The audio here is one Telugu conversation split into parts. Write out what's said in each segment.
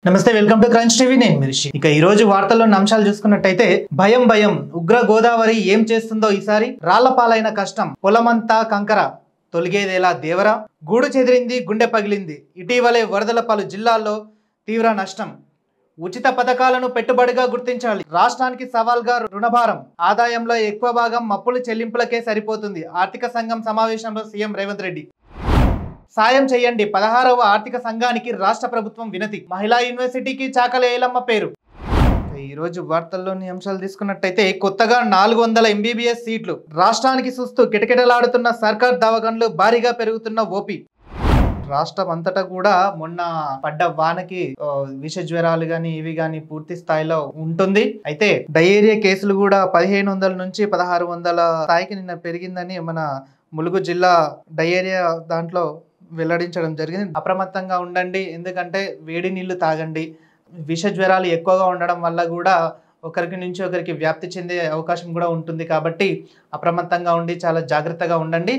నమస్తే, వెల్కమ్ టు క్రంచ్ టీవీ. నేను మిర్షి. ఇక ఈ రోజు వార్తల్లోని అంశాలు చూసుకున్నట్టయితే భయం భయం ఉగ్ర గోదావరి ఏం చేస్తుందో ఈసారి, రాళ్లపాలైన కష్టం, పొలమంతా కంకర, తొలిగేదేలా దేవరా, గూడు చెదిరింది, గుండె పగిలింది, ఇటీవలే వరదల పలు జిల్లాల్లో తీవ్ర నష్టం, ఉచిత పథకాలను పెట్టుబడిగా గుర్తించాలి, రాష్ట్రానికి సవాల్గా రుణభారం, ఆదాయంలో ఎక్కువ భాగం అప్పుల చెల్లింపులకే సరిపోతుంది, ఆర్థిక సంఘం సమావేశంలో సీఎం రేవంత్ రెడ్డి. సాయం చేయండి, 16వ ఆర్థిక సంఘానికి రాష్ట్ర ప్రభుత్వం వినతి, మహిళా యూనివర్సిటీకి చాకల ఏలమ్మ పేరు. ఈ రోజు వార్తల్లోని అంశాలు తీసుకున్నట్టయితే కొత్తగా 400 MBBS సీట్లు, రాష్ట్రానికి చూస్తూ కిటకిటలాడుతున్న సర్కార్ దవాఖాన్లు, భారీగా పెరుగుతున్న ఓపీ. రాష్ట్రం అంతటా కూడా మొన్న పడ్డ వానకి విష జ్వరాలు గాని ఇవి గాని పూర్తి స్థాయిలో ఉంటుంది. అయితే డయేరియా కేసులు కూడా 1500 నుంచి 1600 స్థాయికి నిన్న పెరిగిందని మన ములుగు జిల్లా డయేరియా దాంట్లో వెల్లడించడం జరిగింది. అప్రమత్తంగా ఉండండి, ఎందుకంటే వేడి నీళ్లు తాగండి. విష జ్వరాలు ఎక్కువగా ఉండడం వల్ల కూడా ఒకరికి నుంచి ఒకరికి వ్యాప్తి చెందే అవకాశం కూడా ఉంటుంది. కాబట్టి అప్రమత్తంగా ఉండి చాలా జాగ్రత్తగా ఉండండి.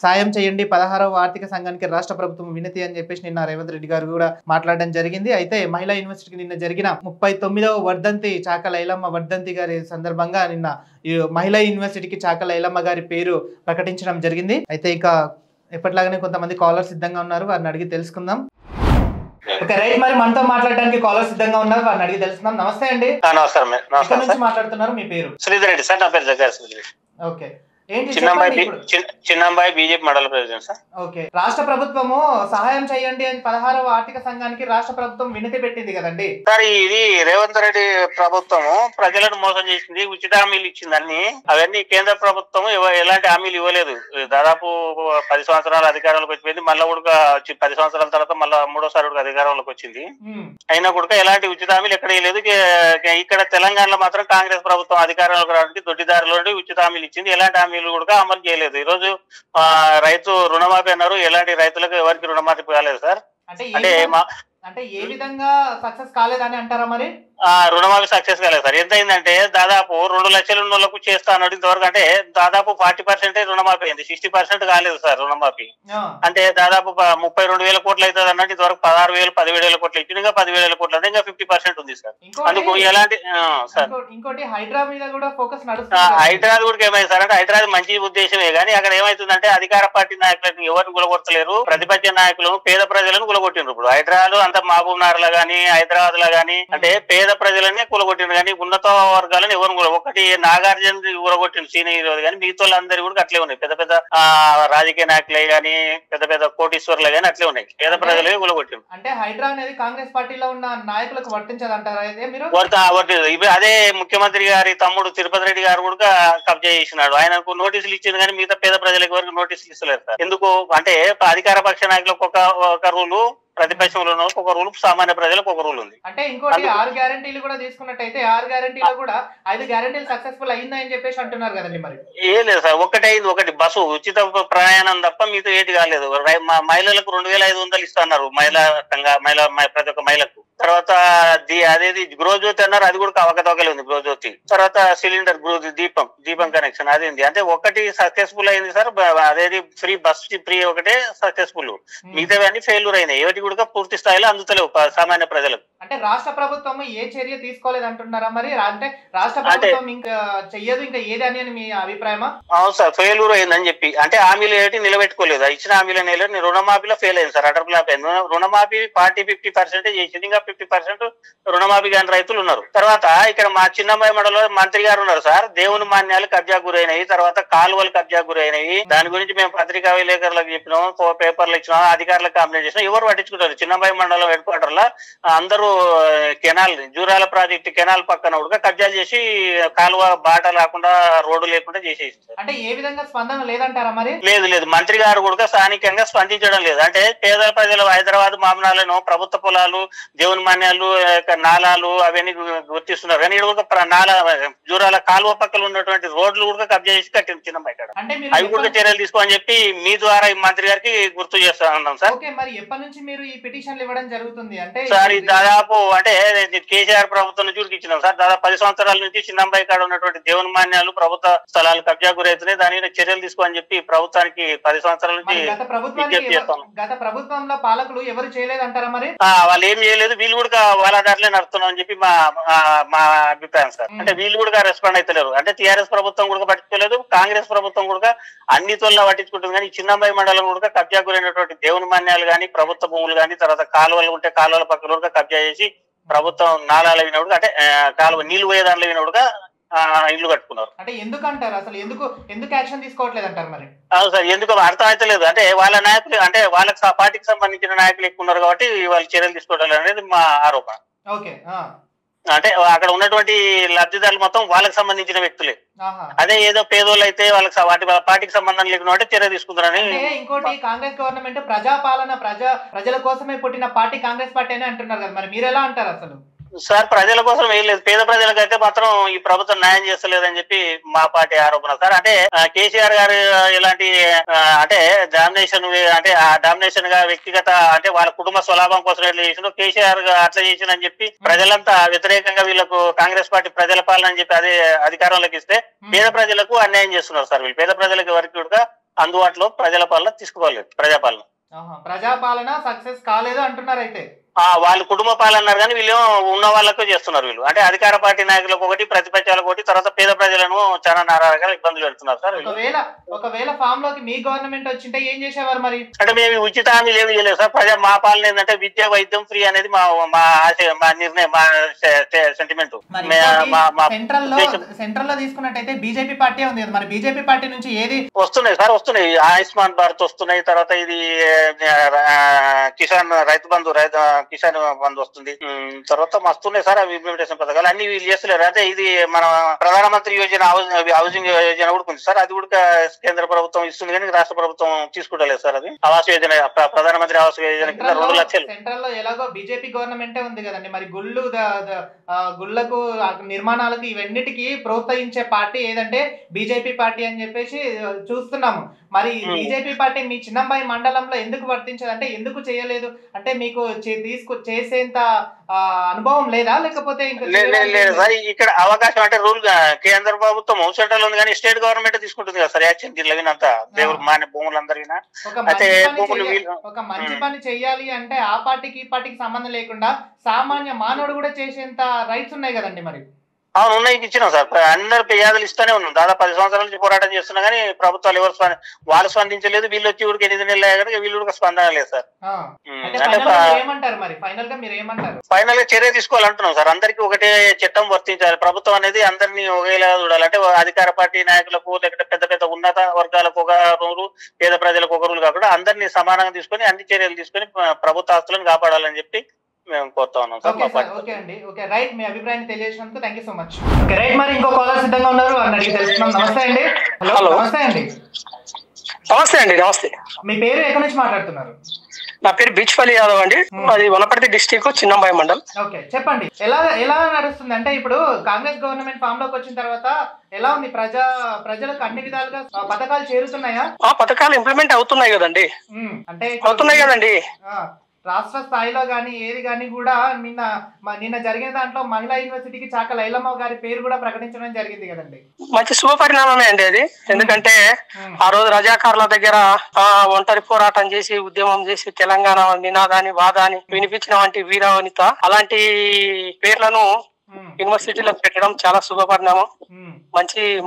సాయం చేయండి, 16వ ఆర్థిక సంఘానికి రాష్ట్ర ప్రభుత్వం వినతి అని చెప్పేసి నిన్న రేవంత్ రెడ్డి గారు కూడా మాట్లాడడం జరిగింది. అయితే మహిళా యూనివర్సిటీకి నిన్న జరిగిన 39వ వర్ధంతి చాకల ఐలమ్మ వర్ధంతి గారి సందర్భంగా నిన్న ఈ మహిళా యూనివర్సిటీకి చాకల ఐలమ్మ గారి పేరు ప్రకటించడం జరిగింది. అయితే ఇక ఎప్పటిలాగానే కొంతమంది కాలర్ సిద్ధంగా ఉన్నారు, వారిని అడిగి తెలుసుకుందాం. ఓకే రైట్, మరి మనతో మాట్లాడడానికి కాలర్ సిద్ధంగా ఉన్నారు, వారిని అడిగి తెలుసుకుందాం. నమస్తే అండి. నమస్కారం. ఎక్కడి నుంచి మాట్లాడుతున్నారు? మీ పేరు? శ్రీధర్ రెడ్డి సార్. నా పేరు జగ్గారి శ్రీధర్ రెడ్డి. ఓకే, చిన్నంబాయి బీజేపీ మండల ప్రెసిడెంట్ సార్. ఓకే, రాష్ట్ర ప్రభుత్వము సహాయం చేయండి అని 16వ ఆర్థిక సంఘానికి రాష్ట్ర ప్రభుత్వం వినతి పెట్టింది కదండి సార్. ఇది రేవంత్ రెడ్డి ప్రభుత్వము ప్రజలను మోసం చేసింది, ఉచిత హామీలు ఇచ్చింది అన్ని. అవన్నీ కేంద్ర ప్రభుత్వం ఎలాంటి హామీలు ఇవ్వలేదు. దాదాపు 10 సంవత్సరాల అధికారంలోకి వచ్చింది. మళ్ళీ కూడా 10 సంవత్సరాల తర్వాత మళ్ళీ మూడోసారి కూడా అధికారంలోకి వచ్చింది. అయినా కూడా ఎలాంటి ఉచిత హామీలు ఎక్కడ ఇవ్వలేదు. ఇక్కడ తెలంగాణలో మాత్రం కాంగ్రెస్ ప్రభుత్వం అధికారంలోకి రావడానికి దొడ్డిదారిలో ఉచిత హామీలు ఇచ్చింది. ఎలాంటి హామీలు కూడా అమలు చేయలేదు. ఈ రోజు రైతు రుణమాఫీ అన్నారు, ఎలాంటి రైతులకు ఎవరికి రుణమాఫీ కాలేదు సార్. అంటే ఏ విధంగా సక్సెస్ కాలేదని అంటారా? మరి రుణమాఫీ సక్సెస్ కాలేదు సార్. ఎంత అయిందంటే దాదాపు 2 లక్షల ఉన్నోళ్ళకు చేస్తా అన్నాడు. ఇంతవరకు అంటే దాదాపు 40% రుణమాఫీ అయింది, 60% కాలేదు సార్ రుణమాఫీ. అంటే దాదాపు 32,000 కోట్లు అవుతుంది అన్నట్టు ఇంతవరకు 16,000 17,000 కోట్లు ఇచ్చింది. ఇంకా 10,000 కోట్లు అంటే ఇంకా 50% ఉంది సార్. అందుకు ఎలాంటి సార్ ఇంకోటి హైదరాబాద్ మీద కూడా ఫోకస్ హైదరాబాద్ కూడా ఏమైంది సార్ అంటే హైదరాబాద్ మంచి ఉద్దేశమే కానీ అక్కడ ఏమైతుందంటే అధికార పార్టీ నాయకులను ఎవరిని గులగొట్టలేరు, ప్రతిపక్ష నాయకులు పేద ప్రజలను గులగొట్టిండ్రు. ఇప్పుడు హైదరాబాద్ అంతా మహబూబ్ నగర్ లో గానీ హైదరాబాద్ లో గానీ అంటే పేద ప్రజలనే కూలగొట్టిండు కానీ ఉన్నత వర్గాలను ఎవరు కూడా. ఒకటి నాగార్జున కూలగొట్టిండు సీనియర్ హీరోలు కానీ మిగతా వాళ్ళందరూ కూడా అట్లే ఉన్నాయి. పెద్ద పెద్ద రాజకీయ నాయకులే గానీ పెద్ద పెద్ద కోటీశ్వర్లే గానీ అట్లే ఉన్నాయి. పేద ప్రజలే కూలగొట్టిండు. అంటే హైదరాబాద్ అనేది కాంగ్రెస్ పార్టీలో ఉన్న నాయకులకు వర్తించదంటారా? అదే ముఖ్యమంత్రి గారి తమ్ముడు తిరుపతి రెడ్డి గారు కూడా కబ్జా చేసినాడు. ఆయనకు నోటీసులు ఇచ్చింది కానీ మిగతా పేద ప్రజలకు వరకు నోటీసులు ఇస్తలేరు సార్. ఎందుకు అంటే అధికార పక్ష నాయకులకు ఒక రూలు, ప్రతిపక్షంలో ఒక రూల్, సామాన్య ప్రజలకు ఒక రూల్ ఉంది. అంటే ఇంకోటి 6 గ్యారంటీలు కూడా తీసుకున్నట్టయితే 6 గ్యారంటీలో కూడా 5 గ్యారంటీలు సక్సెస్ఫుల్ అయిందని చెప్పేసి అంటున్నారు కదండి. మరి ఏం లేదు సార్, ఒకటి బస్సు ఉచిత ప్రయాణం తప్ప మీతో ఏటి కాలేదు. మహిళలకు 2,500 ఇస్తున్నారు ప్రతి ఒక్క మహిళకు. తర్వాత అదేది గృహజ్యోతి అన్నారు, అది కూడా అవకతవకలే ఉంది గృహజ్యోతి. తర్వాత సిలిండర్ దీపం కనెక్షన్ అదేంది అంటే ఒకటి సక్సెస్ఫుల్ అయింది సార్. అదేది ఫ్రీ బస్ ఫ్రీ ఒకటే సక్సెస్ఫుల్, మిగతావన్నీ ఫెయిల్యూర్ అయినాయి. ఏటి కూడా పూర్తి స్థాయిలో అందుతలేవు సామాన్య ప్రజలకు. అంటే రాష్ట్ర ప్రభుత్వం ఏ చర్య తీసుకోలేదు అంటున్నారా? మరి అంటే రాష్ట్ర ప్రభుత్వం ఇంకా చెయ్యదు ఇంకా ఏది అని మీ అభిప్రాయమా? అవును సార్, ఫెయిల్యూర్ అయిందని చెప్పి అంటే హామీలు ఏంటి నిలబెట్టుకోలేదు. ఇచ్చిన హామీలు నిలబెట్టి రుణమాఫీలో ఫెయిల్ అయింది సార్, అటర్ ఫ్లాప్ అయింది. రుణమాఫీ 40-50% చేసింది, ఇంకా 50% రుణమాఫీ కాని రైతులు ఉన్నారు. తర్వాత ఇక్కడ మా చిన్నమ్మాయి మండలంలో మంత్రి గారు ఉన్నారు సార్. దేవుని మాన్యాలు కబ్జా గురైనవి, తర్వాత కాలువలు కబ్జా గురైనవి. దాని గురించి మేము పత్రికా విలేకరులకు చెప్పినాం, పేపర్లు ఇచ్చినాం, అధికారులకు కంప్లైంట్ చేసినాం. ఎవరు పట్టించుకుంటారు? చిన్నమ్మాయి మండలం హెడ్ క్వార్టర్ లో అందరూ కెనాల్ జూరాల ప్రాజెక్టు కెనాల్ పక్కన కూడా కబ్జాలు చేసి కాలువ బాట లేకుండా రోడ్డు లేకుండా చేసేసి. అంటే ఏ విధంగా స్పందన లేదంటారా? మరి లేదు, మంత్రి గారు కూడా స్థానికంగా స్పందించడం లేదు. అంటే పేద ప్రజలు హైదరాబాద్ మామనాలను ప్రభుత్వ పొలాలు, దేవుని మాన్యాలు, నాలాలు అవన్నీ గుర్తిస్తున్నారు కానీ జూరాల కాలువ పక్కన ఉన్నటువంటి రోడ్లు కూడా కబ్జా చేసి కట్టింది చిన్నమ్మాయి కాడ. అవి కూడా చర్యలు తీసుకోని చెప్పి మీ ద్వారా మంత్రి గారికి గుర్తు చేస్తా ఉన్నాం సార్. మరి ఎప్పటి నుంచి మీరు ఈ పిటిషన్లు ఇవ్వడం జరుగుతుంది? అంటే సార్ దాదాపు దాదాపు అంటే కేసీఆర్ ప్రభుత్వం చూడికి ఇచ్చినాం సార్. దాదాపు 10 సంవత్సరాల నుంచి చిన్నంబాయి కాడ ఉన్నటువంటి దేవుని మాన్యాలు ప్రభుత్వ స్థలాలు కబ్జా గురవుతున్నాయి. దాని మీద చర్యలు తీసుకోని చెప్పి ప్రభుత్వానికి 10 సంవత్సరాల నుంచి విజ్ఞప్తి చేస్తాం. గత ప్రభుత్వంలో పాలకులు ఎవరు చేయలేదంటారా మరి? వాళ్ళు ఏం చేయలేదు, వీళ్ళు కూడా వాళ్ళ దాంట్లో నడుస్తున్నాం అని చెప్పి మా అభిప్రాయం సార్. అంటే వీళ్ళు కూడా రెస్పాండ్ అవుతలేరు. అంటే టీఆర్ఎస్ ప్రభుత్వం కూడా పట్టించుకోలేదు, కాంగ్రెస్ ప్రభుత్వం కూడా అన్ని తోళ్ళ పట్టించుకుంటుంది. కానీ చిన్నంబాయి మండలం కూడా కబ్జా గురైనటువంటి దేవుని మాన్యాలు కానీ ప్రభుత్వ భూములు కానీ తర్వాత కాలువలు ఉంటే కాలువల పక్కన కూడా కబ్జా చేసి ప్రభుత్వం నాళాలు వినప్పుడు అంటే కాలువ నీళ్లు పోయే దాంట్లో వినప్పుడుగా ఇల్లు కట్టుకున్నారు. అంటే ఎందుకంటారు అసలు, ఎందుకు యాక్షన్ తీసుకోవట్లేదు అంటారు మరి? అవును సార్, ఎందుకు అర్థం అయితే లేదు. అంటే వాళ్ళ నాయకులు అంటే వాళ్ళకి పార్టీకి సంబంధించిన నాయకులు ఎక్కువ ఉన్నారు కాబట్టి వాళ్ళు చర్యలు తీసుకోవడం అనేది మా ఆరోపణ. ఓకే, అంటే అక్కడ ఉన్నటువంటి లబ్ధిదారులు మొత్తం వాళ్ళకి సంబంధించిన వ్యక్తులే. అదే ఏదో పేదోళ్ళు అయితే వాళ్ళకి వాటి పార్టీకి సంబంధం లేకుండా చర్య తీసుకుంటారని. ఇంకోటి, కాంగ్రెస్ గవర్నమెంట్ ప్రజాపాలన ప్రజల కోసమే పుట్టిన పార్టీ కాంగ్రెస్ పార్టీ అని అంటున్నారు కదా, మరి మీరు ఎలా అంటారు అసలు? సార్, ప్రజల కోసం ఏం లేదు, పేద ప్రజలకైతే మాత్రం ఈ ప్రభుత్వం న్యాయం చేస్తలేదని చెప్పి మా పార్టీ ఆరోపణ సార్. అంటే కేసీఆర్ గారు ఇలాంటి అంటే డామినేషన్ అంటే ఆ డామినేషన్ గా వ్యక్తిగత అంటే వాళ్ళ కుటుంబ స్వలాభం కోసం ఎట్లా చేసిందో కేసీఆర్ అట్లా చేసిందని చెప్పి ప్రజలంతా వ్యతిరేకంగా వీళ్ళకు కాంగ్రెస్ పార్టీ ప్రజల పాలన అని చెప్పి అదే అధికారంలోకి ఇస్తే పేద ప్రజలకు అన్యాయం చేస్తున్నారు సార్. వీళ్ళు పేద ప్రజలకు వరకు కూడా అందుబాటులో ప్రజల పాలన తీసుకోలేదు. ప్రజాపాలన సక్సెస్ కాలేదు అంటున్నారు అయితే. వాళ్ళు కుటుంబ పాలన అన్నారు కానీ వీళ్ళు ఉన్న వాళ్ళకు చేస్తున్నారు. వీళ్ళు అంటే అధికార పార్టీ నాయకులకు ఒకటి, ప్రతిపక్షాలకు ఒకటి, తర్వాత పేద ప్రజలను చాలా నారాగా ఇబ్బందులు పెడుతున్నారు సార్. ఒకవేళ ఫామ్ లోకి మీ గవర్నమెంట్ వచ్చింటే ఏం చేసేవారు మరి? అంటే మేము ఉచిత హామీలు ఏమి చేయలేదు సార్. మా పాలన ఏంటంటే విద్య, వైద్యం ఫ్రీ అనేది మా నిర్ణయం, మా సెంటిమెంట్. సెంట్రల్ లో తీసుకున్నట్టయితే బీజేపీ పార్టీ ఉంది కదా, మరి బీజేపీ పార్టీ నుంచి ఏది వస్తున్నాయి సార్? వస్తున్నాయి, ఆయుష్మాన్ భారత్ వస్తున్నాయి, తర్వాత ఇది కిసాన్ రైతు బంధు కిసాన్ బంధు వస్తుంది, తర్వాత వస్తున్నాయి సార్ అవి ఇంప్లిమెంటేషన్ పథకాలు అన్ని వీళ్ళు చేస్తలేరు. అంటే ఇది మన ప్రధానమంత్రి యోజన హౌసింగ్ యోజన కూడా ఉంది సార్. అది కూడా కేంద్ర ప్రభుత్వం ఇస్తుంది కానీ రాష్ట్ర ప్రభుత్వం తీసుకుంటలేదు సార్. అది ఆవాస్ యోజన, ప్రధానమంత్రి ఆవాస్ యోజన కింద 2 లక్షలు. సెంట్రల్ లో ఎలాగో బీజేపీ గవర్నమెంటే ఉంది కదండి, మరి గుళ్ళకు నిర్మాణాలకు ఇవన్నిటికీ ప్రోత్సహించే పార్టీ ఏదంటే బీజేపీ పార్టీ అని చెప్పేసి చూస్తున్నాము. మరి బీజేపీ పార్టీ మీ చిన్నంబాయి మండలంలో ఎందుకు వర్తించదు, అంటే ఎందుకు చేయలేదు? అంటే మీకు చేసేంత అనుభవం లేదా, లేకపోతే లేదు సార్? ఇక్కడ అవకాశం అంటే రూల్ కేంద్ర ప్రభుత్వం సెంట్రల్ ఉంది కానీ స్టేట్ గవర్నమెంట్ తీసుకుంటుంది కదా సార్ యాక్షన్. దీనిలో దేవుడు మానే భూములందరూ ఒక మంచి పని చెయ్యాలి అంటే ఆ పార్టీకి ఈ పార్టీకి సంబంధం లేకుండా సామాన్య మానవుడు కూడా చేసేంత రైట్స్ ఉన్నాయి కదండి మరి. అవును, ఉన్నాయి, ఇచ్చినాం సార్. అందరు ఫిర్యాదులు ఇస్తూనే ఉన్నాం. దాదాపు 10 సంవత్సరాల నుంచి పోరాటం చేస్తున్నా కానీ ప్రభుత్వాలు ఎవరు వాళ్ళు స్పందించలేదు. వీళ్ళు వచ్చి ఊరికి 8 నెలలు అయ్యాక వీళ్ళు కూడా స్పందన లేదు సార్. ఫైనల్ గా చర్య తీసుకోవాలంటున్నాం సార్. అందరికీ ఒకటే చట్టం వర్తించాలి. ప్రభుత్వం అనేది అందరినీ ఒకేలా చూడాలి. అంటే అధికార పార్టీ నాయకులకు లేకపోతే పెద్ద పెద్ద ఉన్నత వర్గాలకు ఒక రూలు, పేద ప్రజలకు ఒక రూలు కాకుండా అందరినీ సమానంగా తీసుకొని అన్ని చర్యలు తీసుకొని ప్రభుత్వ ఆస్తులను కాపాడాలని చెప్పి మేము కోరుతా ఉన్నాం సార్. ఓకే అండి, ఓకే, రైట్. మీ అభిప్రాయాన్ని తెలియజేసినందుకు thank you so much. Okay, right. మరి ఇంకో కాలర్ సిద్ధంగా ఉన్నారు, అన్నట్టు తెలుసుకున్నాం. నమస్తే అండి. హలో, నమస్తే అండి. నమస్తే. మీ పేరు ఎక్కడి నుంచి మాట్లాడుతున్నారు? నా పేరు బీచ్పల్లి యాదవ్ అండి, అది వనపర్తి డిస్ట్రిక్ట్, చిన్నంబాయి మండల్. ఓకే, చెప్పండి. ఎలా నడుస్తుంది అంటే ఇప్పుడు కాంగ్రెస్ గవర్నమెంట్ ఫామ్ లోకి వచ్చిన తర్వాత ఎలా ఉంది? ప్రజలకు అన్ని విధాలుగా పథకాలు చేరుతున్నాయా? పథకాలు ఇంప్లిమెంట్ అవుతున్నాయి కదండి. అంటే అవుతున్నాయి కదండి. రాష్ట్ర స్థాయిలో గానీ ఏది గానీ కూడా నిన్న జరిగిన దాంట్లో మహిళా యూనివర్సిటీకి చాక లైలమ్మ గారి పేరు కూడా ప్రకటించడం జరిగింది కదండి. మంచి శుభ పరిణామమే అండి అది. ఎందుకంటే ఆ రోజు రజాకారుల దగ్గర ఒంటరి పోరాటం చేసి ఉద్యమం చేసి తెలంగాణ నినాదాన్ని వాదాన్ని వినిపించిన వంటి వీరవనిత అలాంటి పేర్లను యూనివర్సిటీలో పెట్టడం చాలా శుభ పరిణామం.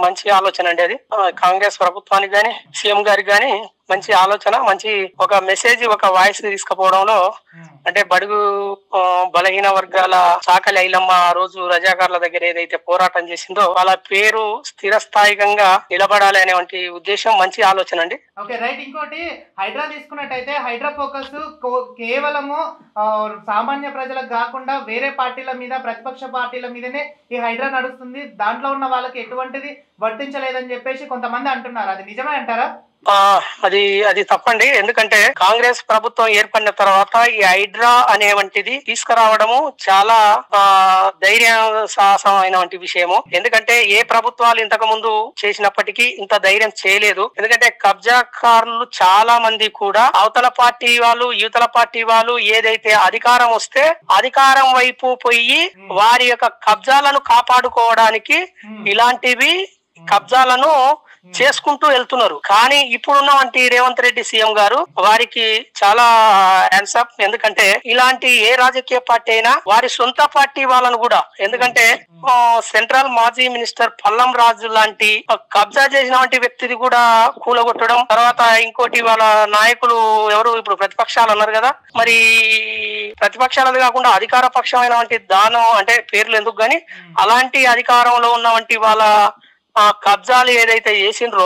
మంచి ఆలోచన అండి అది. కాంగ్రెస్ ప్రభుత్వానికి గాని సీఎం గారికి గాని మంచి ఆలోచన, మంచి ఒక మెసేజ్, ఒక వాయిస్ తీసుకుపోవడంలో. అంటే బడుగు బలహీన వర్గాల చాకలి ఐలమ్మ ఆ రోజు రజాకారుల దగ్గర ఏదైతే పోరాటం చేసిందో వాళ్ళ పేరు స్థిరస్థాయికంగా నిలబడాలి అనేటువంటి ఉద్దేశం, మంచి ఆలోచన అండి. Okay, right. ఇంకోటి, హైడ్రా తీసుకున్నట్టయితే హైడ్రా ఫోకస్ కేవలము సామాన్య ప్రజలకు కాకుండా వేరే పార్టీల మీద, ప్రతిపక్ష పార్టీల మీదనే ఈ హైడ్రా నడుస్తుంది. దాంట్లో ఉన్న వాళ్ళకి ఎటువంటిది వర్తించలేదని చెప్పేసి కొంతమంది అంటున్నారు. అది నిజమే అంటారా? అది అది తప్పండి. ఎందుకంటే కాంగ్రెస్ ప్రభుత్వం ఏర్పడిన తర్వాత ఈ హైడ్రా అనేవంటిది తీసుకురావడము చాలా ధైర్య సాహసమైనటువంటి విషయము. ఎందుకంటే ఏ ప్రభుత్వాలు ఇంతకు ముందు చేసినప్పటికీ ఇంత ధైర్యం చేయలేదు. ఎందుకంటే కబ్జాకారులు చాలా మంది కూడా అవతల పార్టీ వాళ్ళు యువతల పార్టీ వాళ్ళు ఏదైతే అధికారం వస్తే అధికారం వైపు పోయి వారి యొక్క కబ్జాలను కాపాడుకోవడానికి ఇలాంటివి కబ్జాలను చేసుకుంటూ వెళ్తున్నారు. కానీ ఇప్పుడున్నటువంటి రేవంత్ రెడ్డి సీఎం గారు వారికి చాలా హ్యాండ్స్ అప్. ఎందుకంటే ఇలాంటి ఏ రాజకీయ పార్టీ అయినా వారి సొంత పార్టీ వాళ్ళను కూడా, ఎందుకంటే సెంట్రల్ మాజీ మినిస్టర్ పల్లం రాజు లాంటి కబ్జా చేసినటువంటి వ్యక్తిది కూడా కూలగొట్టడం, తర్వాత ఇంకోటి వాళ్ళ నాయకులు ఎవరు ఇప్పుడు ప్రతిపక్షాలు అన్నారు కదా, మరి ప్రతిపక్షాలది కాకుండా అధికార పక్షమైనటువంటి దానం అంటే పేర్లు ఎందుకు గాని అలాంటి అధికారంలో ఉన్నటువంటి వాళ్ళ కబ్జాలు ఏదైతే చేసిండ్రో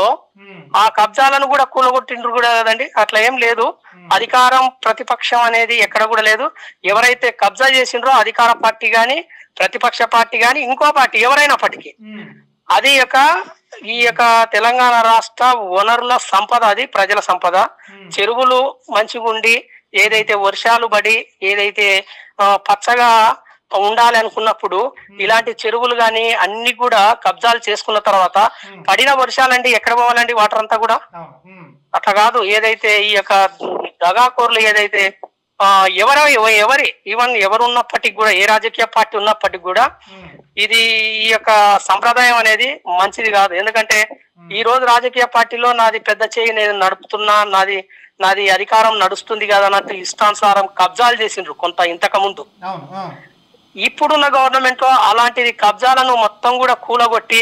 ఆ కబ్జాలను కూడా కూలగొట్టిండ్రు కూడా కదండి. అట్లా ఏం లేదు. అధికారం ప్రతిపక్షం అనేది ఎక్కడ కూడా లేదు. ఎవరైతే కబ్జా చేసిండ్రో అధికార పార్టీ గాని ప్రతిపక్ష పార్టీ గాని ఇంకో పార్టీ ఎవరైనప్పటికీ అది ఈ యొక్క తెలంగాణ రాష్ట్ర వనరుల సంపద, అది ప్రజల సంపద. చెరువులు మంచిగుండి ఏదైతే వర్షాలు పడి ఏదైతే పచ్చగా ఉండాలి అనుకున్నప్పుడు ఇలాంటి చెరువులు గాని అన్ని కూడా కబ్జాలు చేసుకున్న తర్వాత పడిన వర్షాలండి ఎక్కడ పోవాలండి వాటర్ అంతా కూడా? అట్లా కాదు. ఏదైతే ఈ యొక్క దగాకోర్లు ఏదైతే ఈవెన్ ఎవరున్నప్పటికీ కూడా, ఏ రాజకీయ పార్టీ ఉన్నప్పటికీ కూడా ఇది ఈ యొక్క సంప్రదాయం అనేది మంచిది కాదు. ఎందుకంటే ఈ రోజు రాజకీయ పార్టీలో నాది పెద్ద చేయి, నేను నడుపుతున్నా, నాది అధికారం నడుస్తుంది కదా అన్నట్టు ఇష్టానుసారం కబ్జాలు చేసిండ్రు కొంత ఇంతకు ముందు. ఇప్పుడున్న గవర్నమెంట్ లో అలాంటిది కబ్జాలను మొత్తం కూడా కూలగొట్టి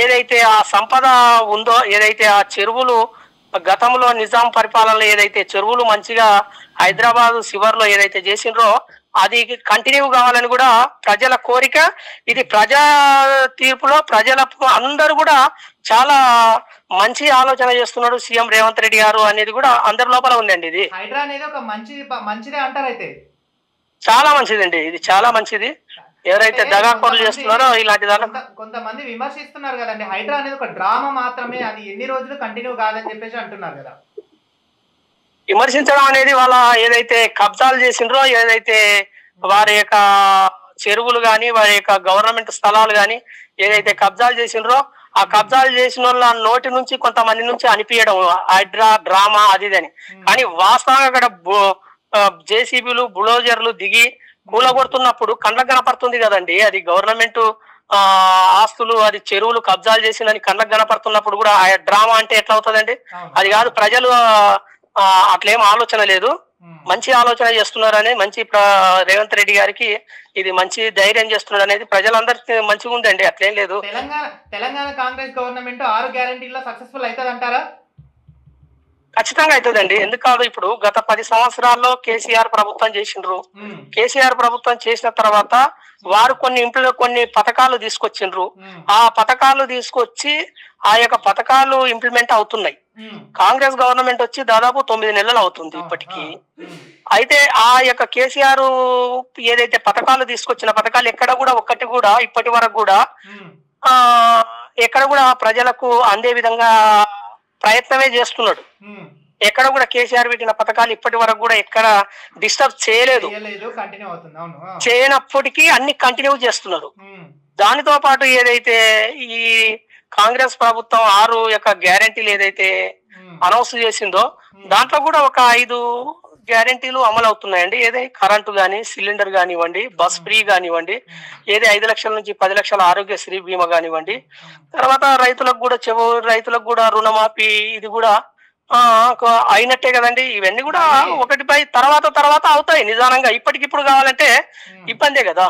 ఏదైతే ఆ సంపద ఉందో, ఏదైతే ఆ చెరువులు గతంలో నిజాం పరిపాలనలో ఏదైతే చెరువులు మంచిగా హైదరాబాద్ శివర్లో ఏదైతే చేసిండ్రో అది కంటిన్యూ కావాలని కూడా ప్రజల కోరిక. ఇది ప్రజా తీర్పులో ప్రజల అందరూ కూడా చాలా మంచి ఆలోచన చేస్తున్నాడు సీఎం రేవంత్ రెడ్డి గారు అనేది కూడా అందరి లోపల ఉందండి. ఇది హైడ్రా అనేది ఒక మంచిదే అంటారు. అయితే చాలా మంచిదండి, ఇది చాలా మంచిది. ఎవరైతే దగాకోర్లు చేస్తున్నారో ఇలాంటి దాంట్లో కొంతమంది విమర్శిస్తున్నారు కదండి, హైడ్రా అనేది ఒక డ్రామా మాత్రమే, అది ఎన్ని రోజులు కంటిన్యూ కాదని చెప్పేసి అంటున్నారు కదా. విమర్శించడం అనేది వాళ్ళ ఏదైతే కబ్జాలు చేసిండ్రో, ఏదైతే వారి యొక్క చెరువులు గాని వారి యొక్క గవర్నమెంట్ స్థలాలు గాని ఏదైతే కబ్జాలు చేసిండ్రో ఆ కబ్జాలు చేసిన వాళ్ళ నోటి నుంచి కొంతమంది నుంచి అనిపించడం హైడ్రా డ్రామా అది అని. కానీ వాస్తవంగా అక్కడ జేసీబీలు బుల్డోజర్లు దిగి కూలగొడుతున్నప్పుడు కండ్లకు కనపడుతుంది కదండి. అది గవర్నమెంట్ ఆస్తులు, అది చెరువులు కబ్జాలు చేసిందని కండ్లకు కనపడుతున్నప్పుడు కూడా ఆ డ్రామా అంటే ఎట్లా అవుతుందండి? అది కాదు. ప్రజలు అట్లేం ఆలోచన లేదు, మంచి ఆలోచన చేస్తున్నారని మంచి రేవంత్ రెడ్డి గారికి ఇది మంచి ధైర్యం చేస్తున్నాడు అనేది ప్రజలందరికీ మంచిగా ఉందండి. అట్లేం లేదు. తెలంగాణ కాంగ్రెస్ గవర్నమెంట్ 6 గ్యారెంటీల్లో సక్సెస్ఫుల్ అవుతుంది అంటారా? ఖచ్చితంగా అవుతుందండి. ఎందుకు కాదు. ఇప్పుడు గత 10 సంవత్సరాల్లో కేసీఆర్ ప్రభుత్వం చేసిండ్రు. కేసీఆర్ ప్రభుత్వం చేసిన తర్వాత వారు కొన్ని పథకాలు తీసుకొచ్చిండ్రు. ఆ పథకాలు తీసుకొచ్చి ఆ యొక్క పథకాలు ఇంప్లిమెంట్ అవుతున్నాయి. కాంగ్రెస్ గవర్నమెంట్ వచ్చి దాదాపు 9 నెలలు అవుతుంది ఇప్పటికీ. అయితే ఆ యొక్క కేసీఆర్ ఏదైతే పథకాలు తీసుకొచ్చిన పథకాలు ఎక్కడ కూడా ఒక్కటి కూడా ఇప్పటి వరకు కూడా ఎక్కడ కూడా ప్రజలకు అందే విధంగా ప్రయత్నమే చేస్తున్నాడు. ఎక్కడ కూడా కేసీఆర్ పెట్టిన పథకాలు ఇప్పటి వరకు కూడా ఎక్కడ డిస్టర్బ్ చేయలేదు. చేయనప్పటికీ అన్ని కంటిన్యూ చేస్తున్నారు. దానితో పాటు ఏదైతే ఈ కాంగ్రెస్ ప్రభుత్వం 6 యొక్క గ్యారెంటీలు ఏదైతే అనౌన్స్ చేసిందో దాంట్లో కూడా ఒక 5 గ్యారెంటీలు అమలు అవుతున్నాయండి. ఏదైతే కరెంటు గాని, సిలిండర్ కానివ్వండి, బస్ ఫ్రీ కానివ్వండి, ఏదే 5 లక్షల నుంచి 10 లక్షల ఆరోగ్యశ్రీ బీమా కానివ్వండి, తర్వాత రైతులకు కూడా రుణమాఫీ ఇది కూడా అయినట్టే కదండి. ఇవన్నీ కూడా ఒకటిపై తర్వాత అవుతాయి. నిదానంగా ఇప్పటికిప్పుడు కావాలంటే ఇబ్బందే కదా.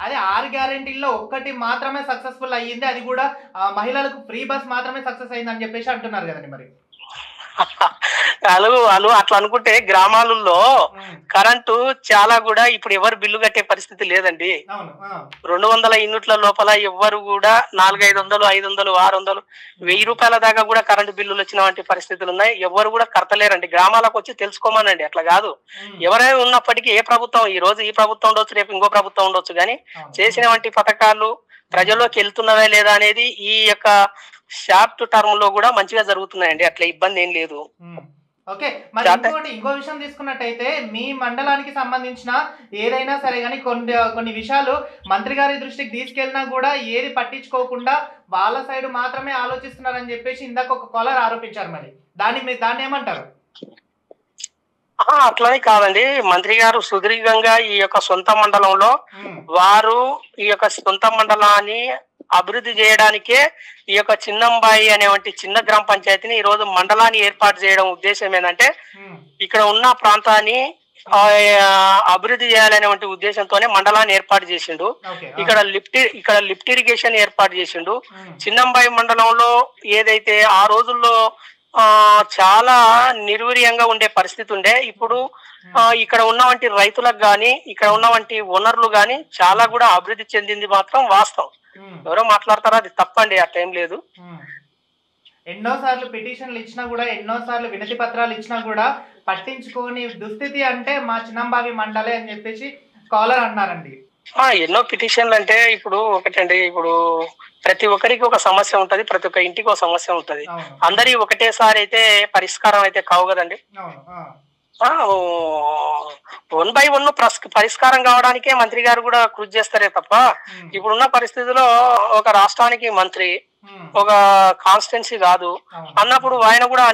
అదే 6 గ్యారెంటీల్లో ఒక్కటి మాత్రమే సక్సెస్ఫుల్ అయ్యింది, అది కూడా మహిళలకు ఫ్రీ బస్ మాత్రమే సక్సెస్ అయింది అని చెప్పేసి అంటున్నారు కదండి. మరి వాళ్ళు అట్లా అనుకుంటే గ్రామాలలో కరెంటు చాలా కూడా ఇప్పుడు ఎవరు బిల్లు కట్టే పరిస్థితి లేదండి. 200 యూనిట్ల లోపల ఎవరు కూడా 400, 500, 600, 1000 రూపాయల దాకా కూడా కరెంటు బిల్లులు వచ్చినటువంటి పరిస్థితులు ఉన్నాయి. ఎవరు కూడా కడతలేరండి. గ్రామాలకు వచ్చి తెలుసుకోమనండి. అట్లా కాదు. ఎవరైనా ఉన్నప్పటికీ ఏ ప్రభుత్వం, ఈ రోజు ఈ ప్రభుత్వం ఉండొచ్చు, రేపు ఇంకో ప్రభుత్వం ఉండొచ్చు, కానీ చేసినటువంటి పథకాలు ప్రజల్లోకి వెళ్తున్నవే లేదా అనేది ఈ యొక్క షార్ట్ టర్మ్ లో కూడా మంచిగా జరుగుతున్నాయండి, అట్లా ఇబ్బంది ఏం లేదు. ఓకే, మరి ఇంకో విషయం తీసుకున్నట్టయితే మీ మండలానికి సంబంధించిన ఏదైనా సరే కానీ కొన్ని విషయాలు మంత్రి గారి దృష్టికి తీసుకెళ్ళినా కూడా ఏది పట్టించుకోకుండా వాళ్ళ సైడ్ మాత్రమే ఆలోచిస్తున్నారని చెప్పేసి ఇందాక ఒక కాలర్ ఆరోపించారు. మరి దాన్ని ఏమంటారు? అట్లనే కాదండి, మంత్రి గారు సుదీర్ఘంగా ఈ యొక్క సొంత మండలంలో వారు ఈ యొక్క సొంత మండలాన్ని అభివృద్ధి చేయడానికే ఈ యొక్క చిన్నంబాయి అనేవంటి చిన్న గ్రామ పంచాయతీని ఈ రోజు మండలాన్ని ఏర్పాటు చేయడం ఉద్దేశం ఏంటంటే ఇక్కడ ఉన్న ప్రాంతాన్ని అభివృద్ధి చేయాలనేటువంటి ఉద్దేశంతోనే మండలాన్ని ఏర్పాటు చేసిండు. ఇక్కడ లిఫ్ట్ ఇరిగేషన్ ఏర్పాటు చేసిండు. చిన్నంబాయి మండలంలో ఏదైతే ఆ రోజుల్లో చాలా నిర్వీర్యంగా ఉండే పరిస్థితి ఉండే, ఇప్పుడు ఇక్కడ ఉన్నవంటి రైతులకు గాని ఇక్కడ ఉన్నవంటి ఓనర్లు గాని చాలా కూడా అభివృద్ధి చెందింది మాత్రం వాస్తవం. ఎవరో మాట్లాడతారా, అది తప్పండి, ఆ టైం లేదు. ఎన్నోసార్లు పిటిషన్లు ఇచ్చినా కూడా, ఎన్నోసార్లు వినతి పత్రాలు ఇచ్చినా కూడా పట్టించుకోని దుస్థితి అంటే మా చిన్నంబావి మండలే అని చెప్పేసి కాలర్ అన్నారండి. ఎన్నో పిటిషన్లు అంటే ఇప్పుడు ఒకటండి, ఇప్పుడు ప్రతి ఒక్కరికి ఒక సమస్య ఉంటది, ప్రతి ఒక్క ఇంటికి ఒక సమస్య ఉంటది. అందరి ఒకటేసారి అయితే పరిష్కారం అయితే కావు కదండి. 1 by 1 పరిష్కారం కావడానికే మంత్రి గారు కూడా కృషి చేస్తారే తప్ప ఇప్పుడున్న పరిస్థితిలో ఒక రాష్ట్రానికి మంత్రి ఒక కాన్స్టిట్యున్సీ కాదు అన్నప్పుడు ఆయన కూడా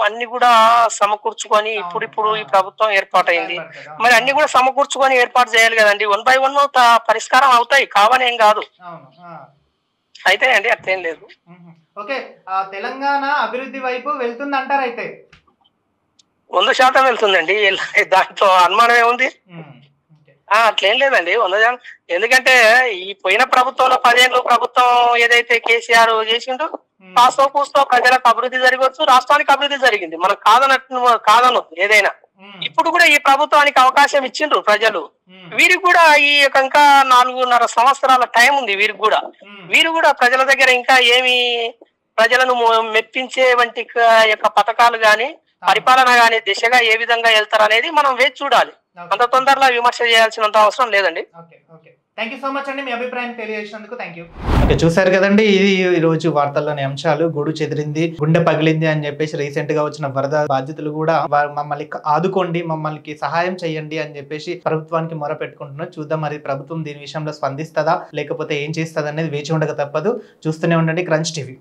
అన్ని కూడా సమకూర్చుకొని ఇప్పుడు ఈ ప్రభుత్వం ఏర్పాటైంది, మరి అన్ని కూడా సమకూర్చుకొని ఏర్పాటు చేయాలి కదండి. 1 by 1 పరిష్కారం అవుతాయి, కావనేం కాదు, అయితే అండి అట్లేం లేదు. ఓకే, తెలంగాణ అభివృద్ధి వైపు వెళ్తుందంటారు అయితే? 100% వెళ్తుందండి, దాంట్లో అనుమానం ఏముంది? అట్లేం లేదండి 100%. ఎందుకంటే ఈ పోయిన ప్రభుత్వంలో 10 ఏళ్ళు ప్రభుత్వం ఏదైతే కేసీఆర్ చేసిండో కాస్తో కూస్తో ప్రజలకు అభివృద్ధి జరగవచ్చు, రాష్ట్రానికి అభివృద్ధి జరిగింది, మనం కాదను ఏదైనా. ఇప్పుడు కూడా ఈ ప్రభుత్వానికి అవకాశం ఇచ్చిండ్రు ప్రజలు, వీరికి కూడా ఈ ఇంకా 4.5 సంవత్సరాల టైం ఉంది వీరు కూడా ప్రజల దగ్గర ఇంకా ఏమి ప్రజలను మెప్పించే వంటి యొక్క పథకాలు గాని పరిపాలన గాని దిశగా ఏ విధంగా వెళ్తారు అనేది మనం వేచి చూడాలి. అంత తొందరలో విమర్శ చేయాల్సినంత అవసరం లేదండి. థ్యాంక్ యూ సో మచ్ అండి, మీ అభిప్రాయం తెలియజేసినందుకు థ్యాంక్ యూ. ఓకే, చూసారు కదండి, ఇది ఈ రోజు వార్తల్లోని అంశాలు. గూడు చెదిరింది, గుండె పగిలింది అని చెప్పేసి రీసెంట్ గా వచ్చిన వరద బాధితులు కూడా మమ్మల్ని ఆదుకోండి, మమ్మల్ని సహాయం చేయండి అని చెప్పేసి ప్రభుత్వానికి మొర పెట్టుకుంటున్నారు. చూద్దాం మరి ప్రభుత్వం దీని విషయంలో స్పందిస్తుందా లేకపోతే ఏం చేస్తుంది అనేది వేచి ఉండక తప్పదు. చూస్తూనే ఉండండి క్రంచ్ టీవీ.